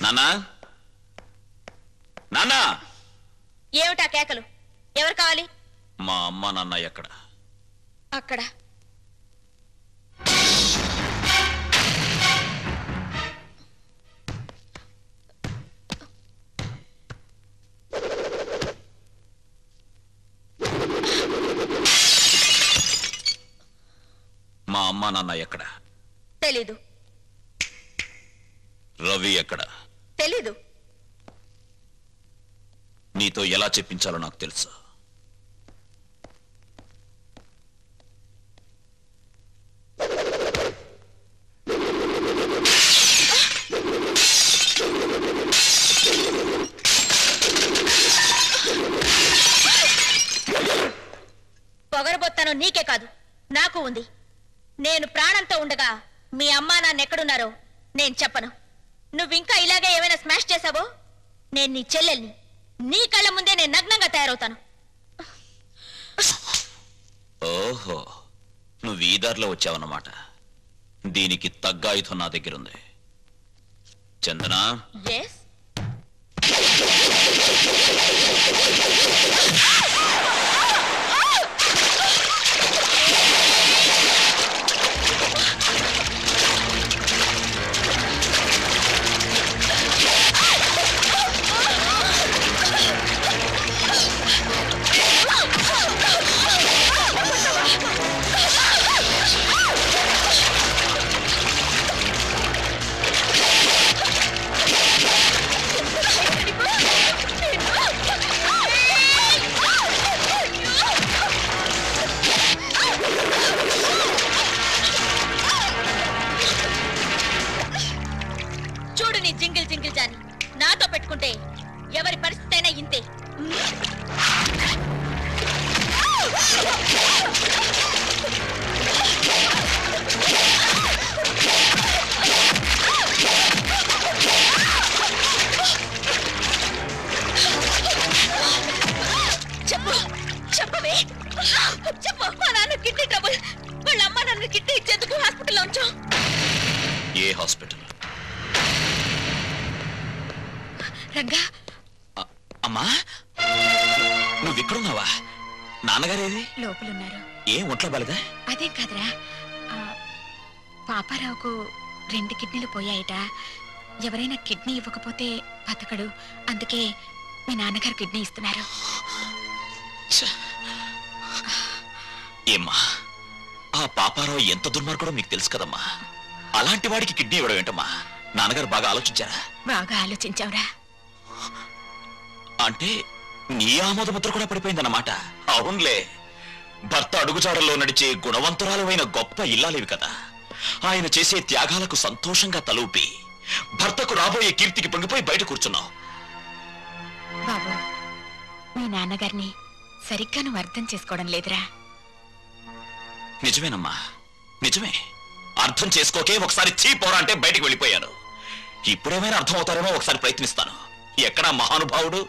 నాన్నా నాన్నా ఏమిటా కేకలు? ఎవరు కావాలి? మా అమ్మ నాన్న ఎక్కడ? అక్కడ. మా అమ్మ నాన్న ఎక్కడ? తెలీదు. రవి ఎక్కడ? తెలీదు. నీతో ఎలా చెప్పించాలో నాకు తెలుసు. పొగరబోత్తాను నీకే కాదు, నాకు ఉంది. నేను ప్రాణంతో ఉండగా మీ అమ్మా నాన్న ఎక్కడున్నారో నేను చెప్పను. నువ్వింకా ఇలాగే ఏమైనా స్మాష్ చేశావో నేను నీ చెల్లెల్ని. నీ కళ్ళ ముందే నేను నగ్నంగా తయారవుతాను. ఓహో, నువ్వు ఈ దారిలో వచ్చావన్నమాట. దీనికి తగ్గ ఆయుధం నా దగ్గరుంది. చందనా, ఎస్. చూడు నీ జింగిల్ జింగిల్ జాని, నాతో పెట్టుకుంటే ఎవరి పరిస్థితి అయినా ఇంతే. చెప్పు, చెప్పవే, చెప్పు. మా నాన్న కిడ్నీ ట్రబుల్. వాళ్ళ అమ్మ నాన్న కిడ్నీ ఇచ్చేందుకు హాస్పిటల్లో ఉంచాం. ఏ హాస్పిటల్? రంగా. అమ్మా, నువ్వు ఇక్కడున్నావా? నాన్నగారేది? లోపలున్నారు. ఏ ఒంట్లో బాలేదా? అదే కాదురా, పాపారావుకు 2 కిడ్నీలు పోయాయట. ఎవరైనా కిడ్నీ ఇవ్వకపోతే బతకడు. అందుకే మీ నాన్నగారు కిడ్నీ ఇస్తున్నారు. ఏమ్మా, ఆ పాపారావు ఎంత దుర్మార్గుడో మీకు తెలుసు కదమ్మా. అలాంటి వాడికి కిడ్నీ ఇవ్వడం ఏంటమ్మా? నాన్నగారు బాగా ఆలోచించారా? బాగా ఆలోచించావురా. అంటే నీ ఆమోదముద్ర కూడా పడిపోయిందన్నమాట. అవునులే, భర్త అడుగుజాడల్లో నడిచే గుణవంతురాలైన గొప్ప ఇల్లాలివి కదా. ఆయన చేసే త్యాగాలకు సంతోషంగా తలూపి భర్తకు రాబోయే కీర్తికి పొంగిపోయి బయట కూర్చున్నావు. బాబు, మీ నాన్నగారిని సరిగ్గా నువ్వు అర్థం చేసుకోవడం లేదురా. నిజమేనమ్మా, నిజమే. అర్థం చేసుకోకే ఒకసారి చీపోరా అంటే బయటికి వెళ్ళిపోయాను. ఇప్పుడేమైనా అర్థం అవుతారేమో ఒకసారి ప్రయత్నిస్తాను. ఎక్కడా మహానుభావుడు?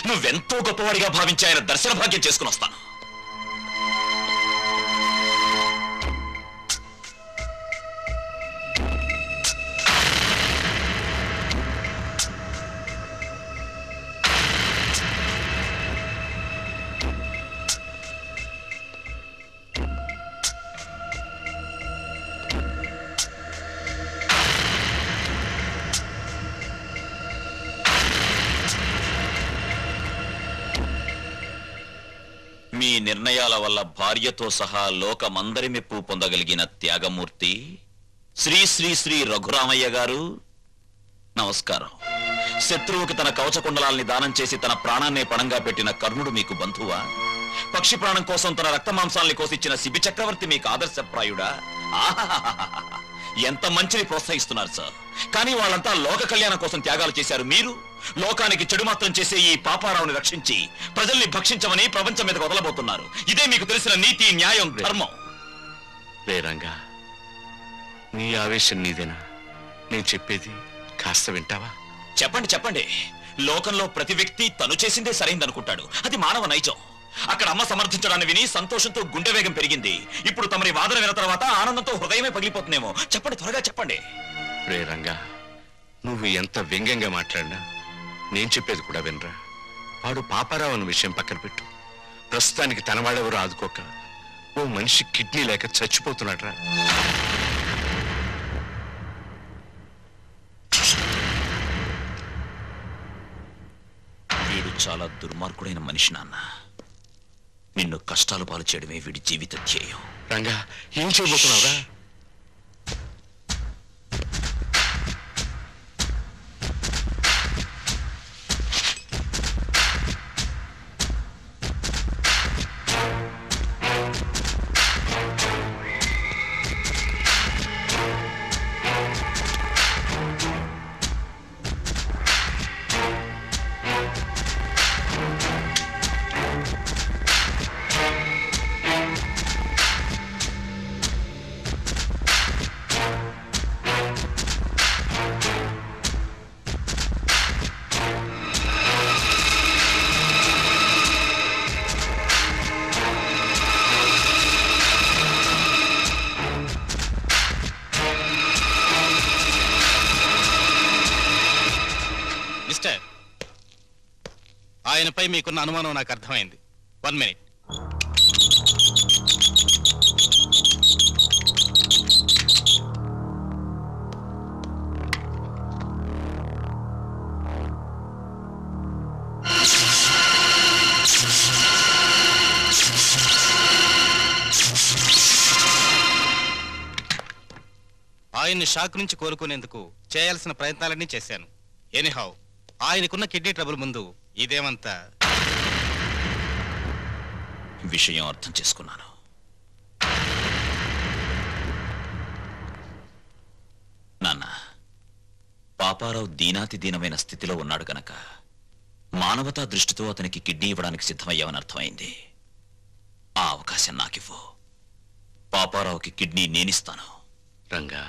నువ్వెంతో గొప్పవాడిగా భావించి ఆయన దర్శన భాగ్యం చేసుకుని వస్తాను. మీ నిర్ణయాల వల్ల భార్యతో సహా లోకమందరి మెప్పు పొందగలిగిన త్యాగమూర్తి శ్రీ శ్రీ శ్రీ రఘురామయ్య గారు, నమస్కారం. శత్రువుకి తన కవచకుండలాల్ని దానం చేసి తన ప్రాణాన్నే పణంగా పెట్టిన కర్ణుడు మీకు బంధువా? పక్షి ప్రాణం కోసం తన రక్తమాంసాల్ని కోసిచ్చిన శిబి చక్రవర్తి మీకు ఆదర్శప్రాయుడా? ఆహాహాహా, ఎంత మంచిని ప్రోత్సహిస్తున్నారు సార్. కానీ వాళ్ళంతా లోక కళ్యాణం కోసం త్యాగాలు చేశారు. మీరు లోకానికి చెడు మాత్రం చేసే ఈ పాపారావుని రక్షించి ప్రజల్ని భక్షించమని ప్రపంచం మీదకు వదలబోతున్నారు. ఇదే మీకు తెలిసిన నీతి, న్యాయం, ధర్మం. రేరంగా, నీ ఆవేశం నీదేనా? నేను చెప్పేది కాస్త వింటావా? చెప్పండి చెప్పండి. లోకంలో ప్రతి వ్యక్తి తను చేసిందే సరైందనుకుంటాడు. అది మానవ నైజం. అక్కడ అమ్మ సమర్థించడాన్ని విని సంతోషంతో గుండె వేగం పెరిగింది. ఇప్పుడు తమరి వాదన విన్న తర్వాత ఆనందంతో హృదయమే పగిలిపోతుందేమో. చెప్పండి, త్వరగా చెప్పండి. రేరంగా, నువ్వు ఎంత వ్యంగ్యంగా మాట్లాడినా నేను చెప్పేది కూడా వినరా. వాడు పాపారావు అన్న విషయం పక్కన పెట్టు. ప్రస్తుతానికి తన వాళ్ళెవరూ ఆదుకోక ఓ మనిషి కిడ్నీ లేక చచ్చిపోతున్నాడ్రా. వీడు చాలా దుర్మార్గుడైన మనిషి నాన్న. నిన్ను కష్టాలు పాలు చేయడమే వీడి జీవిత ధ్యేయం. రంగా, ఏం చేయబోతున్నావురా? మిస్టర్, ఆయనపై మీకున్న అనుమానం నాకు అర్థమైంది. 1 minute. ఆయన్ని షాక్ నుంచి కోలుకునేందుకు చేయాల్సిన ప్రయత్నాలన్నీ చేశాను. ఎనీహౌ, ఆయనకున్న కిడ్నీ ట్రబుల్ ముందు ఇదేమంతా. విషయం అర్థం చేసుకున్నాను. నాన్న, పాపారావు దీనాతి దీనమైన స్థితిలో ఉన్నాడు గనక మానవతా దృష్టితో అతనికి కిడ్నీ ఇవ్వడానికి సిద్ధమయ్యామని అర్థమైంది. ఆ అవకాశం నాకివ్వు. పాపారావుకి కిడ్నీ నేనిస్తాను. రంగా,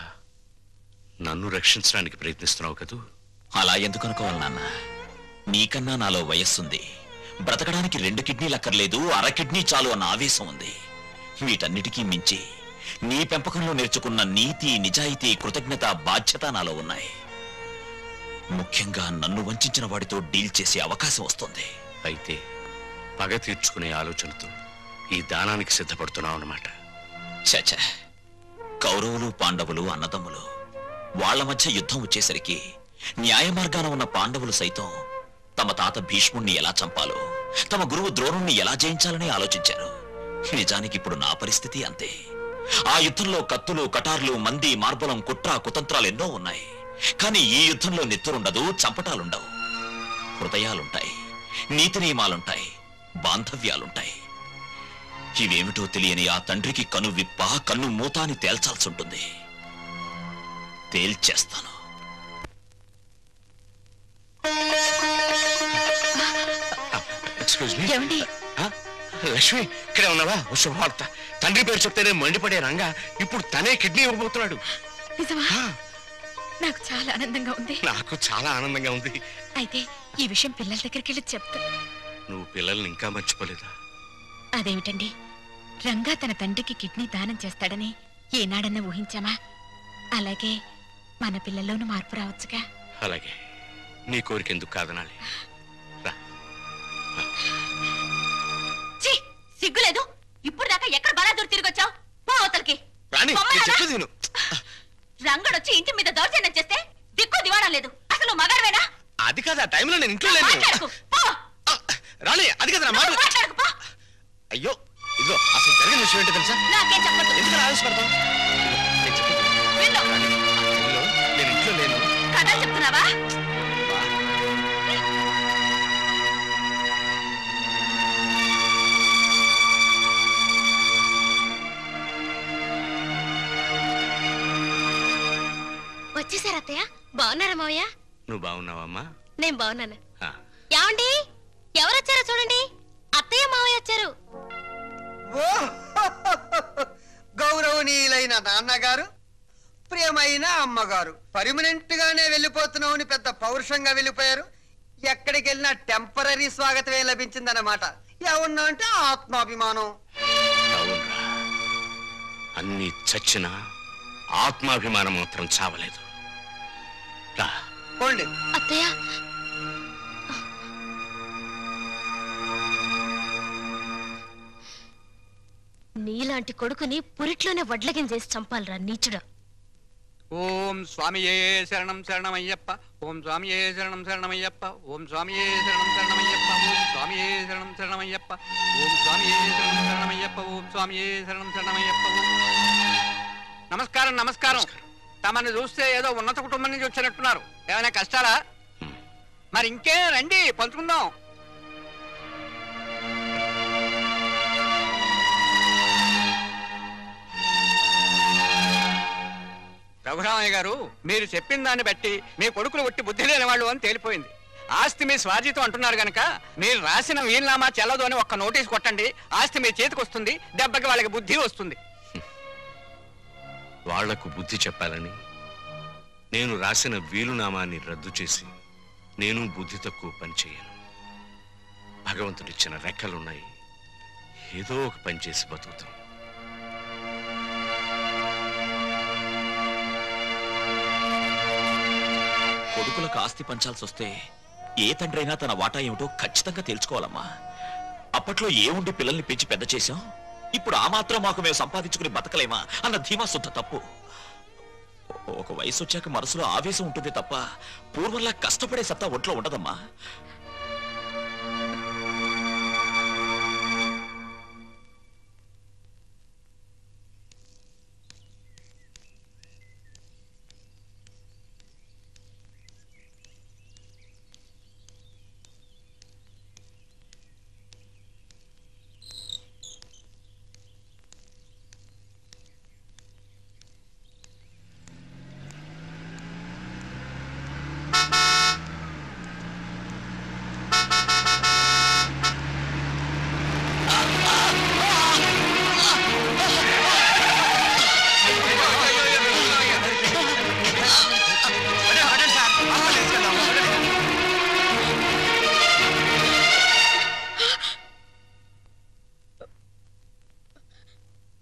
నన్ను రక్షించడానికి ప్రయత్నిస్తున్నావు కదూ? అలా ఎందుకు అనుకోవాలి నాన్న? నీకన్నా నాలో వయస్సుంది. బ్రతకడానికి 2 కిడ్నీలు అక్కర్లేదు, అర కిడ్నీ చాలు అన్న ఆవేశం ఉంది. వీటన్నిటికీ మించి నీ పెంపకంలో నేర్చుకున్న నీతి, నిజాయితీ, కృతజ్ఞత, బాధ్యత నాలో ఉన్నాయి. ముఖ్యంగా నన్ను వంచిన వాడితో డీల్ చేసే అవకాశం వస్తుంది. అయితే పగ తీర్చుకునే ఆలోచనతో ఈ దానానికి సిద్ధపడుతున్నావు అన్నమాట. చచ, కౌరవులు పాండవులు అన్నదమ్ములు. వాళ్ల మధ్య యుద్ధం వచ్చేసరికి న్యాయ మార్గాన ఉన్న పాండవులు సైతం తమ తాత భీష్ముణ్ణి ఎలా చంపాలో, తమ గురువు ద్రోణుణ్ణి ఎలా జయించాలని ఆలోచించారు. నిజానికి ఇప్పుడు నా పరిస్థితి అంతే. ఆ యుద్ధంలో కత్తులు, కటార్లు, మంది, మార్బలం, కుట్ర, కుతంత్రాలు ఎన్నో ఉన్నాయి. కానీ ఈ యుద్ధంలో నెత్తురుండదు, చంపటాలుండవు. హృదయాలుంటాయి, నీతి నియమాలుంటాయి, బాంధవ్యాలుంటాయి. ఇవేమిటో తెలియని ఆ తండ్రికి కను విప్ప, కన్ను మూత అని తేల్చాల్సి ఉంటుంది. తేల్చేస్తాను. ఏమండి? లక్ష్మి, ఇక్కడే ఉన్నావా? శుభవార్త. తండ్రి పేరు చెప్తేనే మండిపడే రంగా ఇప్పుడు తనే కిడ్నీ ఇవ్వబోతున్నాడు. నిజమా? నాకు చాలా ఆనందంగా ఉంది. నాకు చాలా ఆనందంగా ఉంది. అయితే ఈ విషయం పిల్లల దగ్గరికి వెళ్ళి చెప్తా. నువ్వు పిల్లల్ని ఇంకా మర్చిపోలేదా? అదేమిటండి, రంగా తన తండ్రికి కిడ్నీ దానం చేస్తాడని ఏనాడన్నా ఊహించామా? అలాగే మన పిల్లల్లోనూ మార్పు రావచ్చుగా. అలాగే, నీ కోరిక ఎందుకు కాదనాలి? రా. సిగ్గులేదు? ఇప్పుడు దాకా ఎక్కడ బలాదూరు తిరిగొచ్చావు? పో అవతలకి. రాణి, నేను చెప్పేది విను. రంగడొచ్చి ఇంటి మీద దౌర్జన్యం చేస్తే దిక్కు దివాణం లేదు. అసలు మగాడివేనా? అది కాదు, ఆ టైంలో నేను ఇంట్లో లేను. మాట్లాడకు, పో. రాణి, అది కదా మాట. మాట్లాడకు, పో. అయ్యో, ఇదిగో అసలు జరిగిన విషయం ఏంటో తెలుసా? నాకేం చెప్పొద్దు. ఎందుకు ఆవేశపడతావు? నేను చెప్పేది విను. రాణి, ఆ టైంలో నేను ఇంట్లో లేను. కథలు చెప్తున్నావా? వచ్చేసారు అత్తయ్య. బాగున్నారా మావయ్య? నువ్వు బాగున్నావమ్మా? నేను బాగున్నాను. ఏమండి, ఎవరొచ్చారో చూడండి. అత్తయ్య మావయ్య వచ్చారు. గౌరవనీయులైన నాన్నగారు, ప్రియమైన అమ్మగారు, పర్మనెంట్ గానే వెళ్ళిపోతున్నామని పెద్ద పౌరుషంగా వెళ్ళిపోయారు. ఎక్కడికి వెళ్ళినా టెంపరీ స్వాగతమే లభించిందన్నమాట. ఏమన్నా అంటే ఆత్మాభిమానం. అవునరా, అన్ని చచ్చినా ఆత్మాభిమానం మాత్రం చావలేదు. రా, పోండి. అత్తయ్య, నీలాంటి కొడుకుని పురిట్లోనే వడ్లగిన చేసి చంపాలరా నీచుడా. ఓం స్వామియే శరణం శరణమయ్యప్ప, ఓం స్వామియే శరణం శరణమయ్యప్ప, ఓం స్వామియే శరణం శరణమయ్యప్ప, ఓం స్వామియే శరణం శరణమయ్యప్ప, ఓం స్వామియే శరణం శరణమయ్యప్ప, ఓం స్వామియే శరణం శరణమయ్యప్ప. నమస్కారం నమస్కారం. తమని చూస్తే ఏదో ఉన్నత కుటుంబం నుంచి వచ్చినట్టున్నారు. ఏమైనా కష్టాలా? మరి ఇంకే రండి పంచుకుందాం. రఘురామయ్య గారు, మీరు చెప్పిన దాన్ని బట్టి మీ కొడుకులు ఒట్టి బుద్ధి లేని వాళ్ళు అని తేలిపోయింది. ఆస్తి మీ స్వాధీతం అంటున్నారు గనక మీరు రాసిన వీలునామా చెల్లదు అని ఒక్క నోటీస్ కొట్టండి. ఆస్తి మీ చేతికి వస్తుంది. దెబ్బకి వాళ్ళకి బుద్ధి వస్తుంది. వాళ్లకు బుద్ధి చెప్పాలని నేను రాసిన వీలునామాన్ని రద్దు చేసి నేను బుద్ధి తక్కువ పని చేయను. భగవంతుడిచ్చిన రెక్కలున్నాయి, ఏదో ఒక పని చేసి బతుకుతాం. కొడుకులకు ఆస్తి పంచాల్సి వస్తే ఏ తండ్రైనా తన వాటా ఏమిటో ఖచ్చితంగా తెలుసుకోవాలమ్మా. అప్పట్లో ఏముండి పిల్లల్ని పెంచి పెద్ద చేశాం, ఇప్పుడు ఆ మాత్రం మాకు మేము సంపాదించుకుని బతకలేమా అన్న ధీమా శుద్ధ తప్పు. ఒక వయసు వచ్చాక మనసులో ఆవేశం ఉంటుంది తప్ప పూర్వంలా కష్టపడే సత్తా ఒంట్లో ఉండదమ్మా.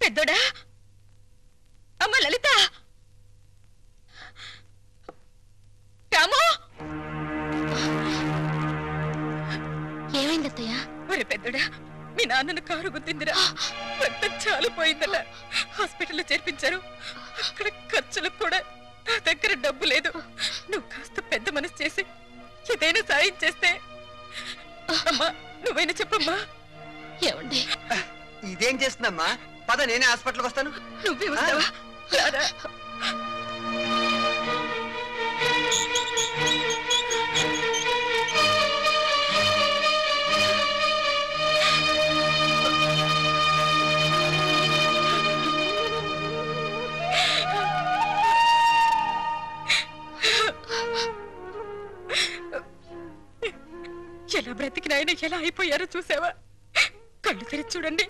పెద్దోడా, అమ్మ లలిత, రాము. ఏమైంది అత్తయ్య? ఒరే పెద్దోడా, మీ నాన్నను కారు గుద్దిందిరా. రక్తం చాలిపోయిందట. హాస్పిటల్లో చేర్పించారు. అక్కడ ఖర్చులకు కూడా నా దగ్గర డబ్బు లేదు. నువ్వు కాస్త పెద్ద మనసు చేసి ఏదైనా సాయం చేస్తే. అమ్మా, నువ్వైనా చెప్పమ్మా. ఏమండి, ఇదేం చేస్తుందమ్మా? పద, నేనే హాస్పిటల్కి వస్తాను. నువ్వే వస్తావా? రారా. ఎలా బ్రతికిన ఆయన ఎలా అయిపోయారో చూసావా? కళ్ళు తెరిచి చూడండి.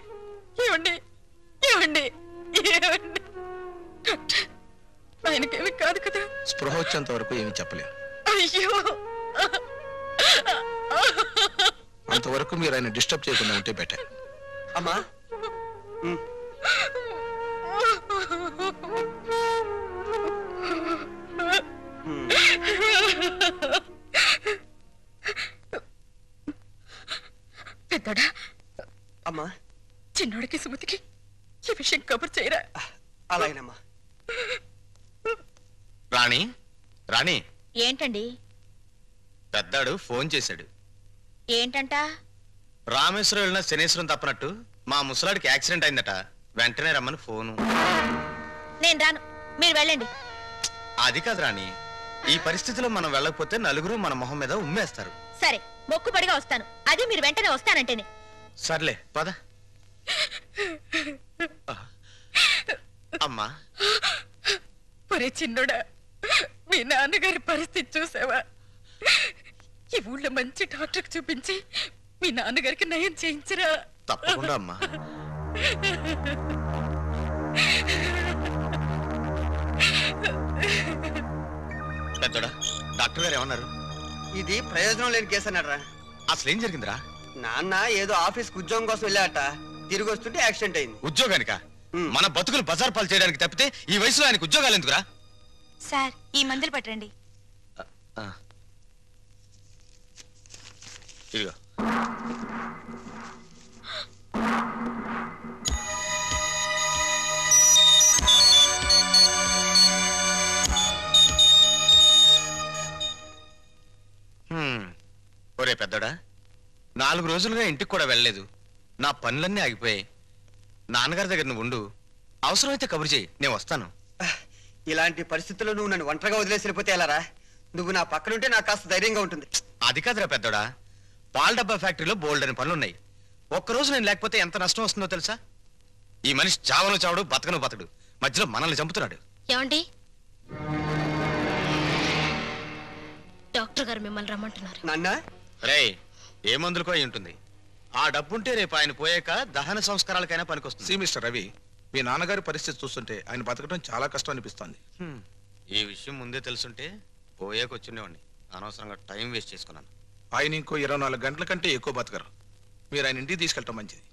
ఏమండి, ఏమండి, ఏమండి? ఆయనకేమి కాదు కదా? స్పృహ వచ్చేంత వరకు ఏమి చెప్పలేము. అయ్యో, అంతవరకు మీరు ఆయన డిస్టర్బ్ చేయకుండా ఉంటే బెటర్. అమ్మా, పెద్దోడా, అమ్మా, చిన్నోడికి సుమతికి ఈ విషయం కబుర్ చేయరా? అలాగేనమ్మా. రాణి, రాణి, ఏంటండి? పెద్దాడు ఫోన్ చేశాడు. ఏంటంట? రామేశ్వరం వెళ్ళిన శనేశ్వరం తప్పనట్టు మా ముసలాడికి యాక్సిడెంట్ అయిందట. వెంటనే రమ్మని ఫోను. నేను రాను, మీరు వెళ్ళండి. అది కాదు రాణి, ఈ పరిస్థితిలో మనం వెళ్ళకపోతే నలుగురు మన మొహం మీద ఉమ్మేస్తారు. సరే, మొక్కుబడిగా వస్తాను. అది మీరు వెంటనే వస్తానంటేనే. సర్లే పద. అమ్మా, ఒరే చిన్నోడా, మీ నాన్నగారి పరిస్థితి చూసావా? ఈ ఊళ్ళో మంచి డాక్టర్కి చూపించి మీ నాన్నగారికి నయం చేయించరా? తప్పకుండా అమ్మా. పెద్దోడా, డాక్టర్ గారు ఏమన్నారు? ఇది ప్రయోజనం లేని కేసు అన్నాడరా. అసలు ఏం జరిగిందిరా? నాన్న ఏదో ఆఫీస్కి ఉద్యోగం కోసం వెళ్ళాట. తిరిగి వస్తుంటే యాక్సిడెంట్ అయింది. ఉద్యోగానిక? మన బతుకులు బజార్ పాలు చేయడానికి తప్పితే ఈ వయసులో ఆయనకు ఉద్యోగాలు ఎందుకురా? సార్, ఈ మందులు పట్టండి. ఇదిగో ఒరే పెద్దడా, 4 రోజులుగా ఇంటికి కూడా వెళ్ళలేదు. నా పనులన్నీ ఆగిపోయాయి. నాన్నగారి దగ్గర నువ్వు ఉండు, అవసరమైతే కబురు చేయి, నేను వస్తాను. ఇలాంటి పరిస్థితుల్లో నువ్వు నన్ను ఒంటరిగా వదిలేసి వెళ్ళిపోతే ఎలారా? నువ్వు నా పక్కనుంటే నాకు కాస్త ధైర్యంగా ఉంటుంది. అది కాదురా పెద్దోడా, పాల డబ్బా ఫ్యాక్టరీలో బోల్డ్ అని పనులున్నాయి. ఒక్కరోజు నేను లేకపోతే ఎంత నష్టం వస్తుందో తెలుసా? ఈ మనిషి చావను చావడు, బతకను బతడు, మధ్యలో మనల్ని చంపుతున్నాడు. ఏమండి, డాక్టర్ గారు మిమ్మల్ని రమ్మంటున్నారు. నాన్న, రే ఏ మందులకో అయి ఉంటుంది. ఆ డబ్బుంటే రేపు ఆయన పోయాక దహన సంస్కారాలకైనా పనికొస్తుంది. సి మిస్టర్ రవి, మీ నాన్నగారి పరిస్థితి చూస్తుంటే ఆయన బతకడం చాలా కష్టం అనిపిస్తోంది. ఈ విషయం ముందే తెలుసుంటే పోయాక వచ్చిండేవాడిని. అనవసరంగా టైం వేస్ట్ చేసుకున్నాను. ఆయన ఇంకో 24 గంటల కంటే ఎక్కువ బతకరు. మీరు ఆయన ఇంటికి తీసుకెళ్ళటం మంచిది.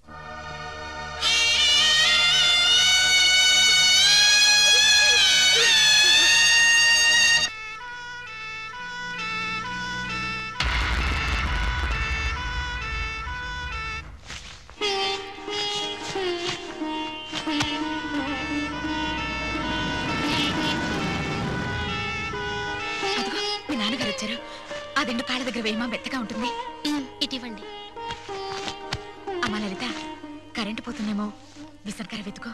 ఆ దిండు కాళ్ళ దగ్గర వేయమా, మెత్తగా ఉంటుంది. ఇటివ్వండి. అమ్మా లలిత, కరెంటు పోతుందేమో, విసర్కర వెతుకో.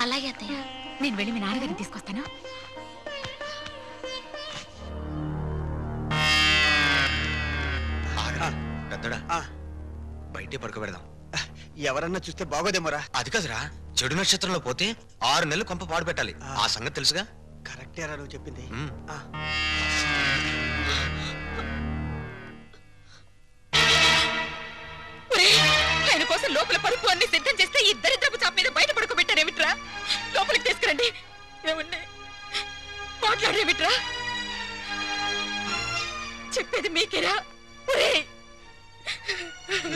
అలాగే అత్తయ్య, నేను వెళ్ళి మీ నాన్నగారిని తీసుకొస్తాను. పెద్దడా, బయటే పడుకోబెడదాం. ఎవరన్నా చూస్తే బాగోదేమోరా. అది కాదురా, చెడు నక్షత్రంలో పోతే 6 నెలలు కొంప పాడు పెట్టాలి. ఆ సంగతి తెలుసుగా? కరెక్టేరా నువ్వు చెప్పింది. ఆయన కోసం లోపల పరుపు అన్ని సిద్ధం చేస్తే ఈ దరిద్రపు చాప మీద బయట పడుకోబెట్టారేమిట్రా? లోపలికి తీసుకురండి. ఏమన్నా మాట్లాడేమిట్రా? చెప్పేది మీకేరా?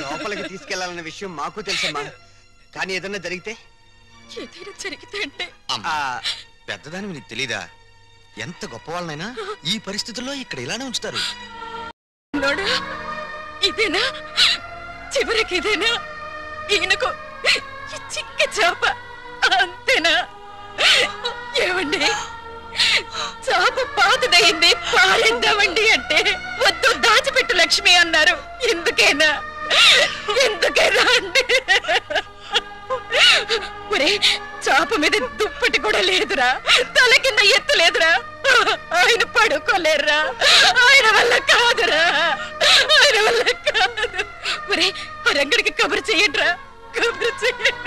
లోపలికి తీసుకెళ్లాలన్న విషయం మాకు తెలుసమ్మా, కానీ ఏదన్నా జరిగితే అంటే పెద్దదాని నీకు తెలీదా? ఎంత గొప్ప వాళ్ళనైనా ఈ పరిస్థితుల్లో ఇక్కడ ఇలానే ఉంచుతారు. ఇదేనా చివరికి? ఇదేనా ఈయనకు చిక్క చాప అంతేనా? ఏమండి, చాప పాతదయింది పారేద్దామండి అంటే వద్దు, దాచిపెట్టు లక్ష్మి అన్నారు. ఎందుకైనా అండి? ఒరే, చాప మీద దుప్పటి కూడా లేదురా, తల కింద ఎత్తు లేదురా. ఆయన పడుకోలేరురా, ఆయన వల్ల కాదురా, ఆయన వల్ల కాదు. ఒరే, ఆ రంగడికి కబురు చెయ్యండిరా, కబురు చెయ్యండి.